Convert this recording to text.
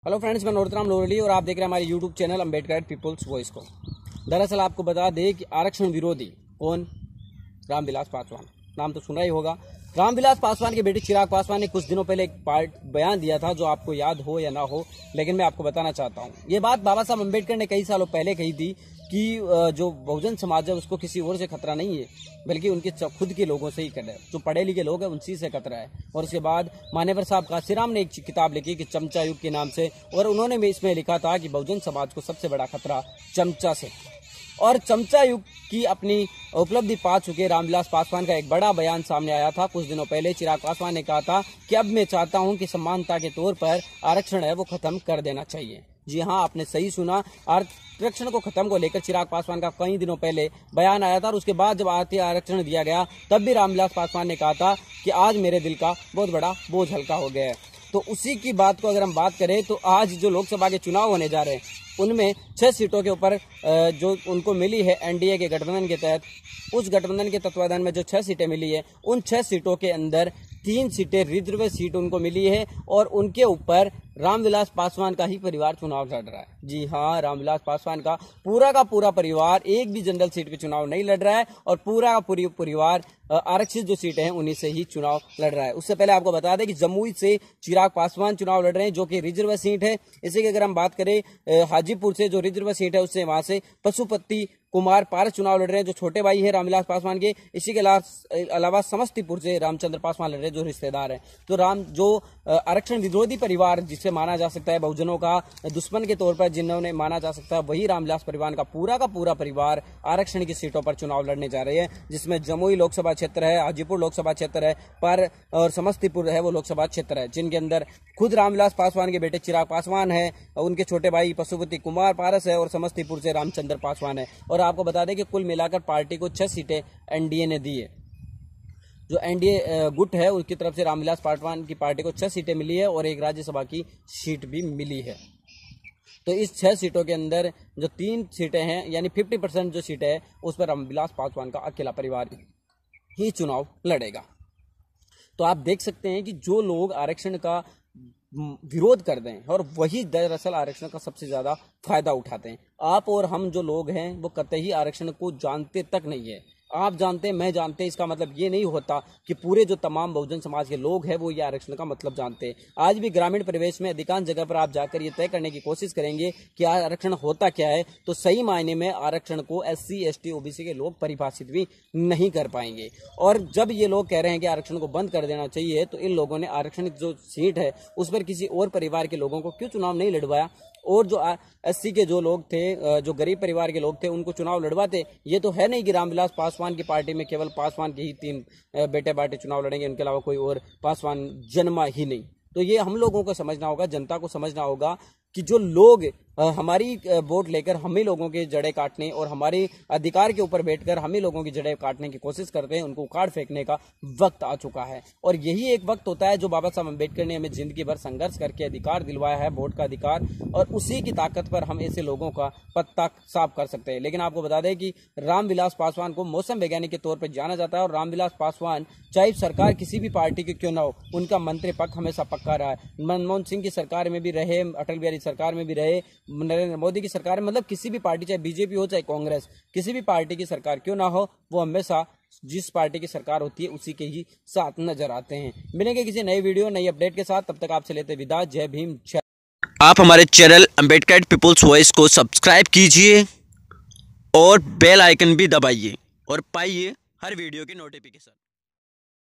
Hello friends, मैं नोरतराम लोरली और आप देख रहे हैं हमारे YouTube channel Ambedkar people's voice को। दरअसल आपको बता दें कि आरक्षण विरोधी कौन? रामविलास पासवान, नाम तो सुना ही होगा। रामविलास पासवान के बेटे चिराग पासवान ने कुछ दिनों पहले एक बयान दिया था जो आपको याद हो या ना हो, लेकिन मैं आपको बताना चाहता हूँ। ये बात बाबा साहब अम्बेडकर ने कई सालों पहले कही थी कि जो बहुजन समाज है उसको किसी और से खतरा नहीं है, बल्कि उनके खुद के लोगों से ही खतरा है। जो पढ़े लिखे लोग हैं उनसी से खतरा है। और उसके बाद मान्यवर साहब काशीराम ने एक किताब लिखी कि चमचा युग के नाम से, और उन्होंने भी इसमें लिखा था कि बहुजन समाज को सबसे बड़ा खतरा चमचा से। और चमचा युग की अपनी उपलब्धि पा चुके रामविलास पासवान का एक बड़ा बयान सामने आया था कुछ दिनों पहले। चिराग पासवान ने कहा था कि अब मैं चाहता हूं कि समानता के तौर पर आरक्षण है वो खत्म कर देना चाहिए। जी हाँ, आपने सही सुना, आरक्षण को खत्म को लेकर चिराग पासवान का कई दिनों पहले बयान आया था। और उसके बाद जब आरक्षण दिया गया तब भी रामविलास पासवान ने कहा था कि आज मेरे दिल का बहुत बड़ा बोझ हल्का हो गया है। तो उसी की बात को अगर हम बात करें तो आज जो लोकसभा के चुनाव होने जा रहे हैं उनमें 6 सीटों के ऊपर जो उनको मिली है एनडीए के गठबंधन के तहत, उस गठबंधन के तत्वाधान में जो 6 सीटें मिली है उन 6 सीटों के अंदर 3 सीटें रिजर्व सीट उनको मिली है और उनके ऊपर रामविलास पासवान का ही परिवार चुनाव लड़ रहा है। जी हाँ, रामविलास पासवान का पूरा परिवार एक भी जनरल सीट पे चुनाव नहीं लड़ रहा है और पूरा परिवार आरक्षित जो सीटें हैं उन्हीं से ही चुनाव लड़ रहा है। उससे पहले आपको बता दें कि जमुई से चिराग पासवान चुनाव लड़ रहे हैं जो कि रिजर्व सीट है। इसी की अगर हम बात करें हाजीपुर से जो रिजर्व सीट है उससे वहां से पशुपति कुमार पारस चुनाव लड़ रहे हैं जो छोटे भाई है रामविलास पासवान के। इसी के अलावा समस्तीपुर से रामचंद्र पासवान लड़ रहे हैं जो रिश्तेदार हैं। तो आरक्षण विरोधी परिवार जिसे माना जा सकता है बहुजनों का दुश्मन के तौर पर, जिन्होंने माना जा सकता है, वही रामविलास परिवार का पूरा परिवार आरक्षण की सीटों पर चुनाव लड़ने जा रहे हैं, जिसमें जमुई लोकसभा क्षेत्र है, हाजीपुर लोकसभा क्षेत्र है और समस्तीपुर है वो लोकसभा क्षेत्र है, जिनके अंदर खुद रामविलास पासवान के बेटे चिराग पासवान है, उनके छोटे भाई पशुपति कुमार पारस है और समस्तीपुर से रामचंद्र पासवान है। और आपको बता दें कि कुल मिलाकर पार्टी को 6 सीटें एनडीए ने दी है। जो एनडीए गुट है उसकी तरफ से रामविलास पासवान की पार्टी को 6 सीटें मिली है और एक राज्यसभा की सीट भी मिली है। तो इस 6 सीटों के अंदर जो 3 सीटें हैं यानी 50% जो सीटें हैं उस पर रामविलास पासवान का अकेला परिवार ही चुनाव लड़ेगा। तो आप देख सकते हैं कि जो लोग आरक्षण का विरोध करते हैं और वही दरअसल आरक्षण का सबसे ज्यादा फायदा उठाते हैं। आप और हम जो लोग हैं वो कतई आरक्षण को जानते तक नहीं है। आप जानते हैं, मैं जानते हैं, इसका मतलब ये नहीं होता कि पूरे जो तमाम बहुजन समाज के लोग हैं वो ये आरक्षण का मतलब जानते हैं। आज भी ग्रामीण परिवेश में अधिकांश जगह पर आप जाकर ये तय करने की कोशिश करेंगे कि आरक्षण होता क्या है, तो सही मायने में आरक्षण को SC ST OBC के लोग परिभाषित भी नहीं कर पाएंगे। और जब ये लोग कह रहे हैं कि आरक्षण को बंद कर देना चाहिए, तो इन लोगों ने आरक्षण जो सीट है उस पर किसी और परिवार के लोगों को क्यों चुनाव नहीं लड़वाया? और जो SC के जो लोग थे, जो गरीब परिवार के लोग थे, उनको चुनाव लड़वाते। ये तो है नहीं कि रामविलास पासवान की पार्टी में केवल पासवान के ही 3 बेटे बाटे चुनाव लड़ेंगे, उनके अलावा कोई और पासवान जन्मा ही नहीं। तो ये हम लोगों को समझना होगा, जनता को समझना होगा कि जो लोग हमारी वोट लेकर हम ही लोगों की जड़ें काटने और हमारे अधिकार के ऊपर बैठकर हम ही लोगों की जड़ें काटने की कोशिश करते हैं, उनको उखाड़ फेंकने का वक्त आ चुका है। और यही एक वक्त होता है जो बाबा साहब अम्बेडकर ने हमें जिंदगी भर संघर्ष करके अधिकार दिलवाया है, वोट का अधिकार, और उसी की ताकत पर हम ऐसे लोगों का पत्ता साफ कर सकते हैं। लेकिन आपको बता दें कि रामविलास पासवान को मौसम वैज्ञानिक के तौर पर जाना जाता है और रामविलास पासवान चाहे सरकार किसी भी पार्टी की क्यों ना हो, उनका मंत्री पक्ष हमेशा पक्का रहा है। मनमोहन सिंह की सरकार में भी रहे, अटल बिहारी सरकार में भी रहे, नरेंद्र मोदी की सरकार, मतलब किसी भी पार्टी, चाहे बीजेपी हो चाहे कांग्रेस, किसी भी पार्टी की सरकार क्यों ना हो, वो हमेशा जिस पार्टी की सरकार होती है उसी के ही साथ नजर आते हैं। मिलेंगे किसी नई वीडियो नई अपडेट के साथ, तब तक आपसे लेते विदा। जय भीम। आप हमारे चैनल अम्बेडकर पीपल्स वॉइस को सब्सक्राइब कीजिए और बेल आइकन भी दबाइए और पाइए हर वीडियो की नोटिफिकेशन।